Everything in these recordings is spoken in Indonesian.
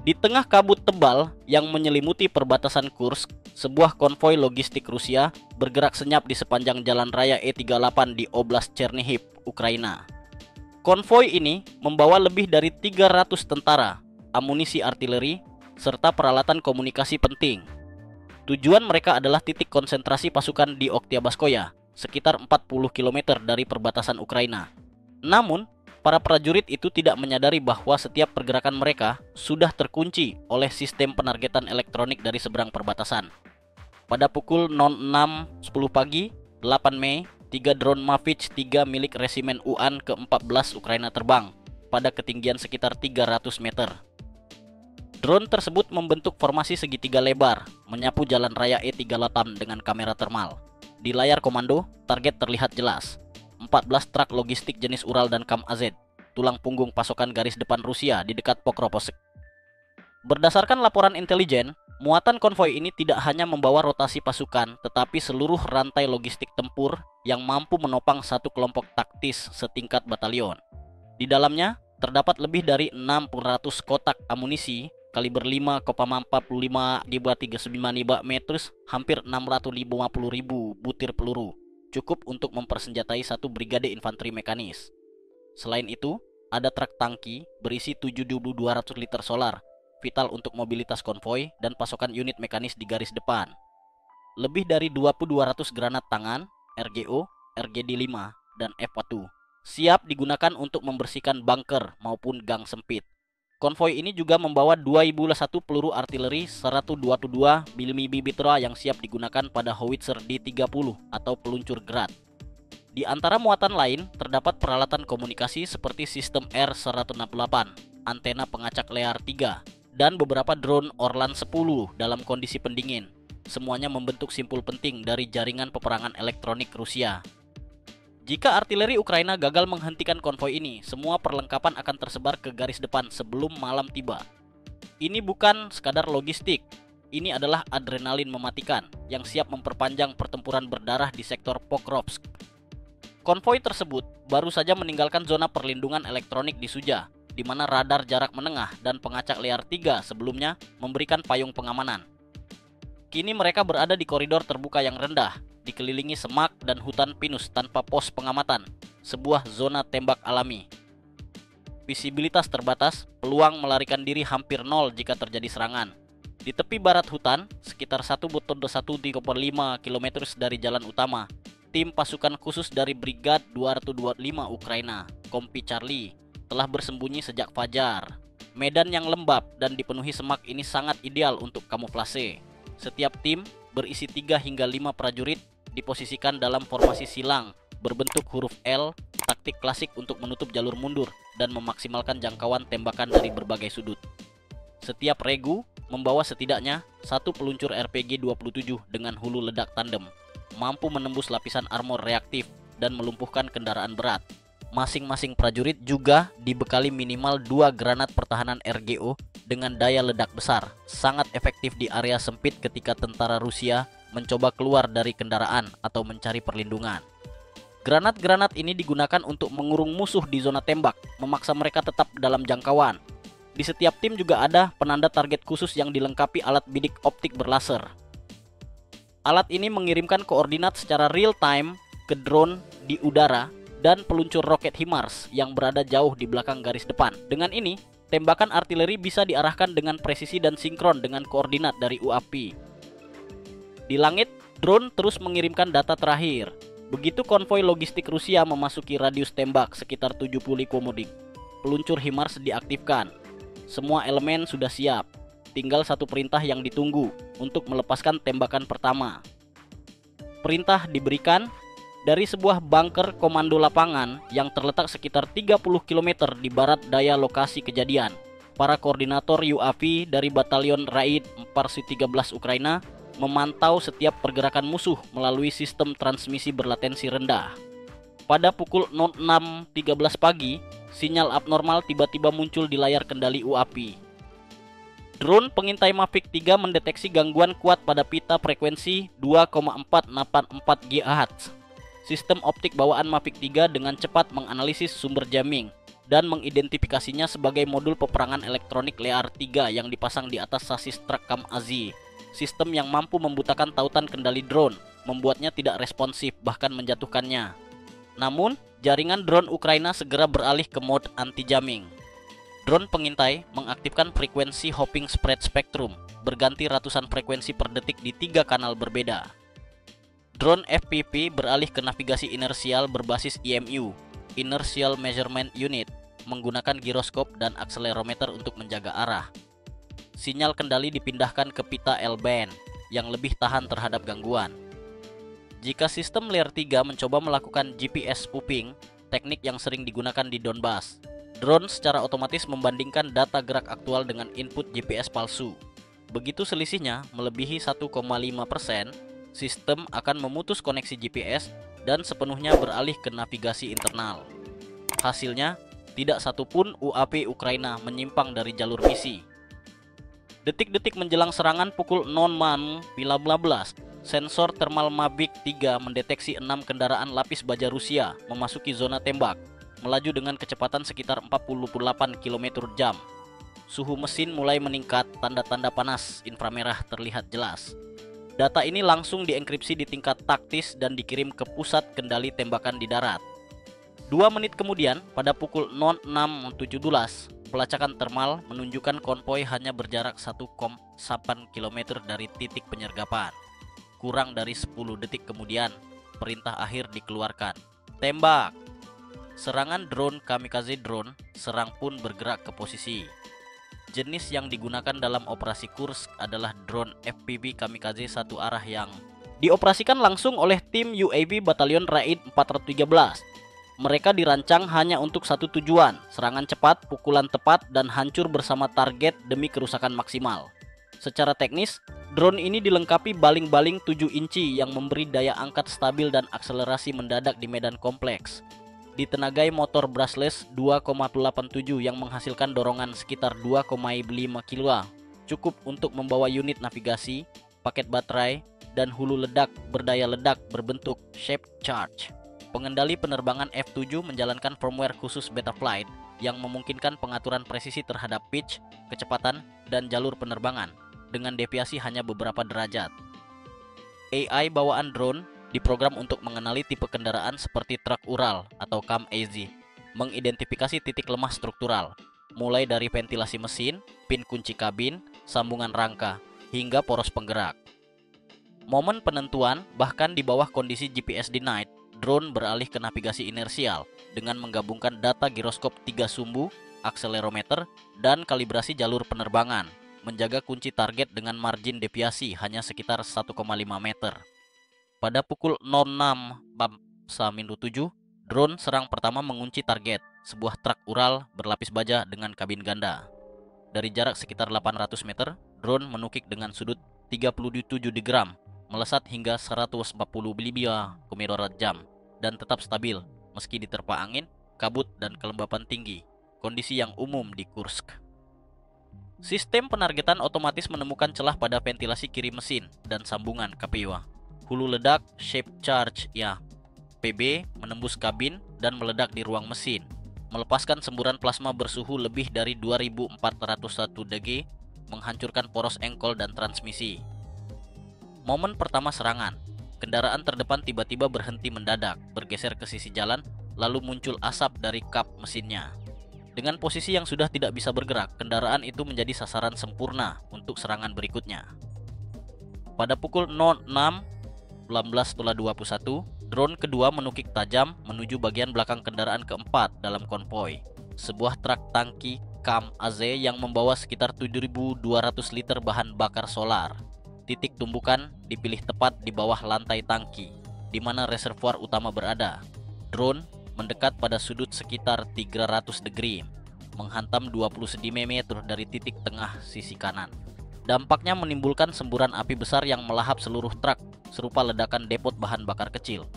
Di tengah kabut tebal yang menyelimuti perbatasan Kursk, sebuah konvoi logistik Rusia bergerak senyap di sepanjang jalan raya E38 di Oblast Chernihiv, Ukraina. Konvoi ini membawa lebih dari 300 tentara, amunisi artileri, serta peralatan komunikasi penting. Tujuan mereka adalah titik konsentrasi pasukan di Oktyabaskoye, sekitar 40 km dari perbatasan Ukraina. Namun, para prajurit itu tidak menyadari bahwa setiap pergerakan mereka sudah terkunci oleh sistem penargetan elektronik dari seberang perbatasan. Pada pukul 06.10 pagi, 8 Mei, 3 drone Mavich 3 milik Resimen UAN ke-14 Ukraina terbang pada ketinggian sekitar 300 meter. Drone tersebut membentuk formasi segitiga lebar, menyapu jalan raya E38 dengan kamera termal. Di layar komando, target terlihat jelas. 14 truk logistik jenis Ural dan Kam-AZ, tulang punggung pasokan garis depan Rusia di dekat Pokrovsk. Berdasarkan laporan intelijen, muatan konvoi ini tidak hanya membawa rotasi pasukan, tetapi seluruh rantai logistik tempur yang mampu menopang satu kelompok taktis setingkat batalion. Di dalamnya, terdapat lebih dari 600 kotak amunisi kaliber 5,45 GBA 39 metres, hampir 650.000 butir peluru, cukup untuk mempersenjatai satu brigade infanteri mekanis. Selain itu, ada truk tangki berisi 7.200 liter solar, vital untuk mobilitas konvoi dan pasokan unit mekanis di garis depan. Lebih dari 2.200 granat tangan, RGO, RGD-5, dan F1 siap digunakan untuk membersihkan bunker maupun gang sempit. Konvoi ini juga membawa 2.001 peluru artileri 122 mm Bitra yang siap digunakan pada howitzer D-30 atau peluncur Grad. Di antara muatan lain, terdapat peralatan komunikasi seperti sistem R-168, antena pengacak lear 3, dan beberapa drone Orlan 10 dalam kondisi pendingin. Semuanya membentuk simpul penting dari jaringan peperangan elektronik Rusia. Jika artileri Ukraina gagal menghentikan konvoi ini, semua perlengkapan akan tersebar ke garis depan sebelum malam tiba. Ini bukan sekadar logistik, ini adalah adrenalin mematikan yang siap memperpanjang pertempuran berdarah di sektor Pokrovsk. Konvoi tersebut baru saja meninggalkan zona perlindungan elektronik di Suja, di mana radar jarak menengah dan pengacak lear 3 sebelumnya memberikan payung pengamanan. Kini mereka berada di koridor terbuka yang rendah, dikelilingi semak dan hutan pinus tanpa pos pengamatan, sebuah zona tembak alami. Visibilitas terbatas, peluang melarikan diri hampir nol jika terjadi serangan. Di tepi barat hutan, sekitar 1,1 km dari jalan utama, tim pasukan khusus dari Brigade 225 Ukraina, Kompi Charlie, telah bersembunyi sejak fajar. Medan yang lembab dan dipenuhi semak ini sangat ideal untuk kamuflase. Setiap tim berisi 3 hingga 5 prajurit diposisikan dalam formasi silang berbentuk huruf L, taktik klasik untuk menutup jalur mundur dan memaksimalkan jangkauan tembakan dari berbagai sudut. Setiap regu membawa setidaknya satu peluncur RPG-27 dengan hulu ledak tandem, mampu menembus lapisan armor reaktif dan melumpuhkan kendaraan berat. Masing-masing prajurit juga dibekali minimal 2 granat pertahanan RGO dengan daya ledak besar, sangat efektif di area sempit ketika tentara Rusia mencoba keluar dari kendaraan atau mencari perlindungan. Granat-granat ini digunakan untuk mengurung musuh di zona tembak, memaksa mereka tetap dalam jangkauan. Di setiap tim juga ada penanda target khusus yang dilengkapi alat bidik optik berlaser. Alat ini mengirimkan koordinat secara real time ke drone di udara dan peluncur roket HIMARS yang berada jauh di belakang garis depan. Dengan ini, tembakan artileri bisa diarahkan dengan presisi dan sinkron dengan koordinat dari UAP. Di langit, drone terus mengirimkan data terakhir. Begitu konvoi logistik Rusia memasuki radius tembak sekitar 70 komodik, peluncur HIMARS diaktifkan. Semua elemen sudah siap. Tinggal satu perintah yang ditunggu untuk melepaskan tembakan pertama. Perintah diberikan dari sebuah bunker komando lapangan yang terletak sekitar 30 km di barat daya lokasi kejadian. Para koordinator UAV dari Batalion Raid 413 Ukraina memantau setiap pergerakan musuh melalui sistem transmisi berlatensi rendah. Pada pukul 06.13 pagi, sinyal abnormal tiba-tiba muncul di layar kendali UAP. Drone pengintai Mavic 3 mendeteksi gangguan kuat pada pita frekuensi 2,484 GHz. Sistem optik bawaan Mavic 3 dengan cepat menganalisis sumber jamming dan mengidentifikasinya sebagai modul peperangan elektronik Lear 3 yang dipasang di atas sasis truk Kamaz. Sistem yang mampu membutakan tautan kendali drone, membuatnya tidak responsif bahkan menjatuhkannya. Namun, jaringan drone Ukraina segera beralih ke mode anti-jamming. Drone pengintai mengaktifkan frekuensi hopping spread spectrum, berganti ratusan frekuensi per detik di 3 kanal berbeda. Drone FPV beralih ke navigasi inersial berbasis IMU, Inertial Measurement Unit, menggunakan giroskop dan akselerometer untuk menjaga arah. Sinyal kendali dipindahkan ke pita L-band yang lebih tahan terhadap gangguan. Jika sistem Lear 3 mencoba melakukan GPS spoofing, teknik yang sering digunakan di Donbas, drone secara otomatis membandingkan data gerak aktual dengan input GPS palsu. Begitu selisihnya melebihi 1,5%, sistem akan memutus koneksi GPS dan sepenuhnya beralih ke navigasi internal. Hasilnya, tidak satupun UAV Ukraina menyimpang dari jalur misi. Detik-detik menjelang serangan pukul 00.15, sensor thermal Mavic 3 mendeteksi 6 kendaraan lapis baja Rusia memasuki zona tembak, melaju dengan kecepatan sekitar 48 km/jam. Suhu mesin mulai meningkat, tanda-tanda panas inframerah terlihat jelas. Data ini langsung dienkripsi di tingkat taktis dan dikirim ke pusat kendali tembakan di darat. 2 menit kemudian, pada pukul 06.17, pelacakan thermal menunjukkan konvoi hanya berjarak 1,8 km dari titik penyergapan. Kurang dari 10 detik kemudian, perintah akhir dikeluarkan. Tembak! Serangan drone kamikaze drone serang pun bergerak ke posisi. Jenis yang digunakan dalam operasi Kursk adalah drone FPV kamikaze satu arah yang dioperasikan langsung oleh tim UAV Batalion Raid 413. Mereka dirancang hanya untuk satu tujuan, serangan cepat, pukulan tepat, dan hancur bersama target demi kerusakan maksimal. Secara teknis, drone ini dilengkapi baling-baling 7 inci yang memberi daya angkat stabil dan akselerasi mendadak di medan kompleks. Ditenagai motor brushless 2,87 yang menghasilkan dorongan sekitar 2,5 kW, cukup untuk membawa unit navigasi, paket baterai, dan hulu ledak berdaya ledak berbentuk shape charge. Pengendali penerbangan F7 menjalankan firmware khusus Betaflight yang memungkinkan pengaturan presisi terhadap pitch, kecepatan, dan jalur penerbangan dengan deviasi hanya beberapa derajat. AI bawaan drone diprogram untuk mengenali tipe kendaraan seperti truk Ural atau Kamaz, mengidentifikasi titik lemah struktural, mulai dari ventilasi mesin, pin kunci kabin, sambungan rangka, hingga poros penggerak. Momen penentuan, bahkan di bawah kondisi GPS denied, drone beralih ke navigasi inersial dengan menggabungkan data giroskop 3 sumbu, akselerometer, dan kalibrasi jalur penerbangan, menjaga kunci target dengan margin deviasi hanya sekitar 1,5 meter. Pada pukul 06.07, drone serang pertama mengunci target, sebuah truk Ural berlapis baja dengan kabin ganda. Dari jarak sekitar 800 meter, drone menukik dengan sudut 37 digram, melesat hingga 140 km/jam, dan tetap stabil meski diterpa angin, kabut, dan kelembapan tinggi, kondisi yang umum di Kursk. Sistem penargetan otomatis menemukan celah pada ventilasi kiri mesin dan sambungan KPU. Hulu ledak shape charge PB menembus kabin dan meledak di ruang mesin, melepaskan semburan plasma bersuhu lebih dari 2401 dg, menghancurkan poros engkol dan transmisi. Momen pertama serangan, kendaraan terdepan tiba-tiba berhenti mendadak, bergeser ke sisi jalan, lalu muncul asap dari kap mesinnya. Dengan posisi yang sudah tidak bisa bergerak, kendaraan itu menjadi sasaran sempurna untuk serangan berikutnya. Pada pukul 06.19.21, drone kedua menukik tajam menuju bagian belakang kendaraan keempat dalam konvoi, sebuah truk tangki Kamaz yang membawa sekitar 7.200 liter bahan bakar solar. Titik tumbukan dipilih tepat di bawah lantai tangki, di mana reservoir utama berada. Drone mendekat pada sudut sekitar 300 degree, menghantam 20 cm dari titik tengah sisi kanan. Dampaknya menimbulkan semburan api besar yang melahap seluruh truk, serupa ledakan depot bahan bakar kecil.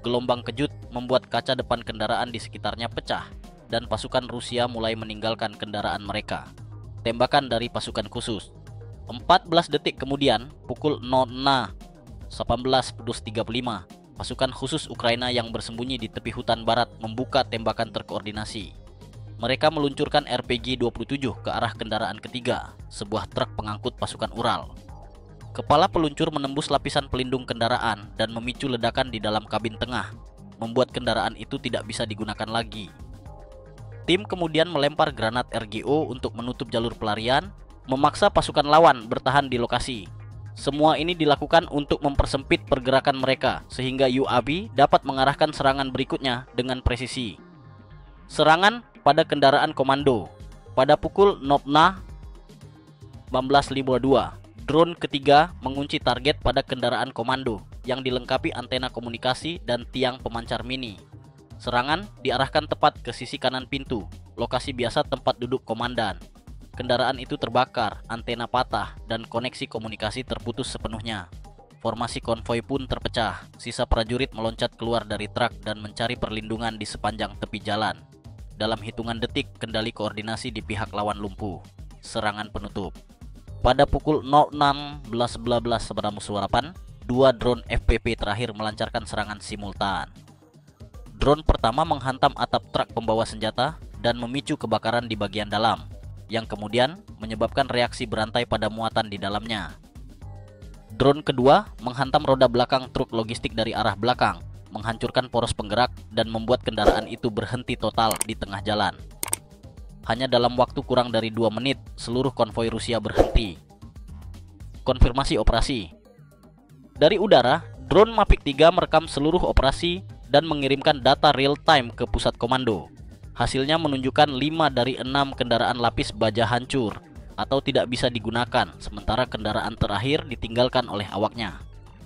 Gelombang kejut membuat kaca depan kendaraan di sekitarnya pecah, dan pasukan Rusia mulai meninggalkan kendaraan mereka. Tembakan dari pasukan khusus. 14 detik kemudian, pukul 00.18.35, pasukan khusus Ukraina yang bersembunyi di tepi hutan barat membuka tembakan terkoordinasi. Mereka meluncurkan RPG-27 ke arah kendaraan ketiga, sebuah truk pengangkut pasukan Ural. Kepala peluncur menembus lapisan pelindung kendaraan dan memicu ledakan di dalam kabin tengah, membuat kendaraan itu tidak bisa digunakan lagi. Tim kemudian melempar granat RGO untuk menutup jalur pelarian, memaksa pasukan lawan bertahan di lokasi. Semua ini dilakukan untuk mempersempit pergerakan mereka sehingga UAV dapat mengarahkan serangan berikutnya dengan presisi. Serangan pada kendaraan komando. Pada pukul 19.52, drone ketiga mengunci target pada kendaraan komando yang dilengkapi antena komunikasi dan tiang pemancar mini. Serangan diarahkan tepat ke sisi kanan pintu, lokasi biasa tempat duduk komandan. Kendaraan itu terbakar, antena patah, dan koneksi komunikasi terputus sepenuhnya. Formasi konvoi pun terpecah. Sisa prajurit meloncat keluar dari truk dan mencari perlindungan di sepanjang tepi jalan. Dalam hitungan detik, kendali koordinasi di pihak lawan lumpuh. Serangan penutup. Pada pukul 06.11 dua drone FPV terakhir melancarkan serangan simultan. Drone pertama menghantam atap truk pembawa senjata dan memicu kebakaran di bagian dalam, yang kemudian menyebabkan reaksi berantai pada muatan di dalamnya. Drone kedua menghantam roda belakang truk logistik dari arah belakang, menghancurkan poros penggerak dan membuat kendaraan itu berhenti total di tengah jalan. Hanya dalam waktu kurang dari 2 menit, seluruh konvoi Rusia berhenti. Konfirmasi operasi. Dari udara, drone Mavic 3 merekam seluruh operasi dan mengirimkan data real time ke pusat komando. Hasilnya menunjukkan 5 dari 6 kendaraan lapis baja hancur atau tidak bisa digunakan, sementara kendaraan terakhir ditinggalkan oleh awaknya.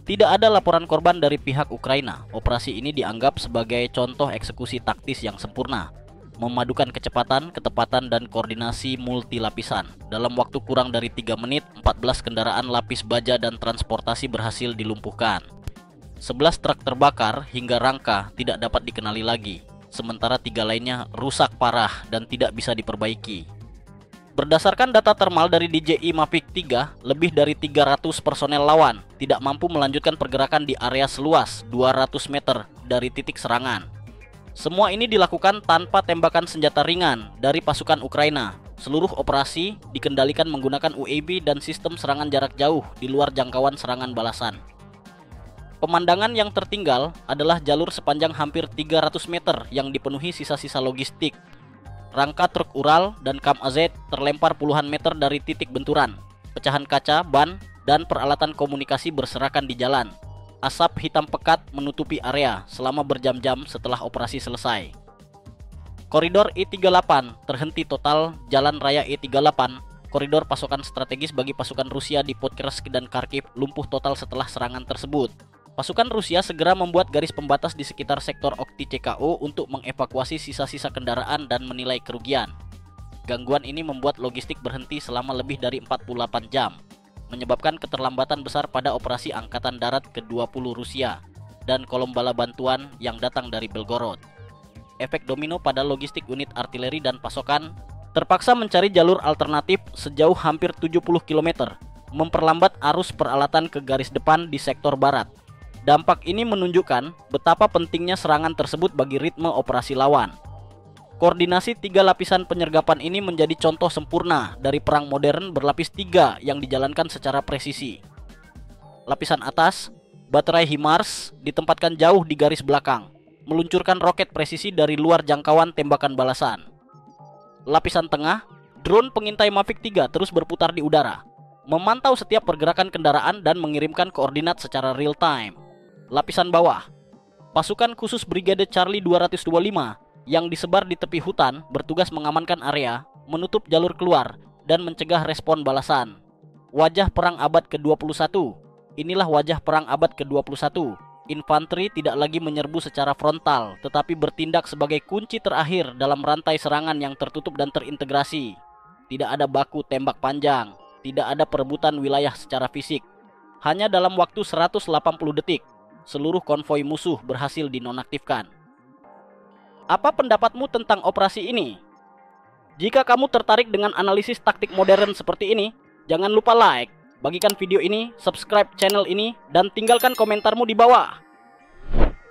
Tidak ada laporan korban dari pihak Ukraina. Operasi ini dianggap sebagai contoh eksekusi taktis yang sempurna, memadukan kecepatan, ketepatan, dan koordinasi multi lapisan. Dalam waktu kurang dari 3 menit, 14 kendaraan lapis baja dan transportasi berhasil dilumpuhkan. 11 truk terbakar hingga rangka tidak dapat dikenali lagi, sementara 3 lainnya rusak parah dan tidak bisa diperbaiki. Berdasarkan data thermal dari DJI Mavic 3, lebih dari 300 personel lawan tidak mampu melanjutkan pergerakan di area seluas 200 meter dari titik serangan. Semua ini dilakukan tanpa tembakan senjata ringan dari pasukan Ukraina. Seluruh operasi dikendalikan menggunakan UAV dan sistem serangan jarak jauh di luar jangkauan serangan balasan. Pemandangan yang tertinggal adalah jalur sepanjang hampir 300 meter yang dipenuhi sisa-sisa logistik. Rangka truk Ural dan Kam-AZ terlempar puluhan meter dari titik benturan. Pecahan kaca, ban, dan peralatan komunikasi berserakan di jalan. Asap hitam pekat menutupi area selama berjam-jam setelah operasi selesai. Koridor E38 terhenti total. Jalan raya E38, koridor pasokan strategis bagi pasukan Rusia di Podkersk dan Kharkiv, lumpuh total setelah serangan tersebut. Pasukan Rusia segera membuat garis pembatas di sekitar sektor Okhty CKO untuk mengevakuasi sisa-sisa kendaraan dan menilai kerugian. Gangguan ini membuat logistik berhenti selama lebih dari 48 jam, menyebabkan keterlambatan besar pada operasi Angkatan Darat ke-20 Rusia dan kolom bala bantuan yang datang dari Belgorod. Efek domino pada logistik unit artileri dan pasokan terpaksa mencari jalur alternatif sejauh hampir 70 km, memperlambat arus peralatan ke garis depan di sektor barat. Dampak ini menunjukkan betapa pentingnya serangan tersebut bagi ritme operasi lawan. Koordinasi 3 lapisan penyergapan ini menjadi contoh sempurna dari perang modern berlapis 3 yang dijalankan secara presisi. Lapisan atas, baterai HIMARS ditempatkan jauh di garis belakang, meluncurkan roket presisi dari luar jangkauan tembakan balasan. Lapisan tengah, drone pengintai Mavic 3 terus berputar di udara, memantau setiap pergerakan kendaraan dan mengirimkan koordinat secara real time. Lapisan bawah, pasukan khusus Brigade Charlie 225 yang disebar di tepi hutan bertugas mengamankan area, menutup jalur keluar, dan mencegah respon balasan. Wajah perang abad ke-21. Inilah wajah perang abad ke-21. Infanteri tidak lagi menyerbu secara frontal, tetapi bertindak sebagai kunci terakhir dalam rantai serangan yang tertutup dan terintegrasi. Tidak ada baku tembak panjang, tidak ada perebutan wilayah secara fisik. Hanya dalam waktu 180 detik, seluruh konvoi musuh berhasil dinonaktifkan. Apa pendapatmu tentang operasi ini? Jika kamu tertarik dengan analisis taktik modern seperti ini, jangan lupa like, bagikan video ini, subscribe channel ini, dan tinggalkan komentarmu di bawah.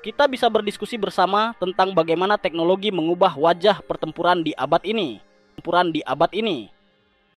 Kita bisa berdiskusi bersama tentang bagaimana teknologi mengubah wajah pertempuran di abad ini.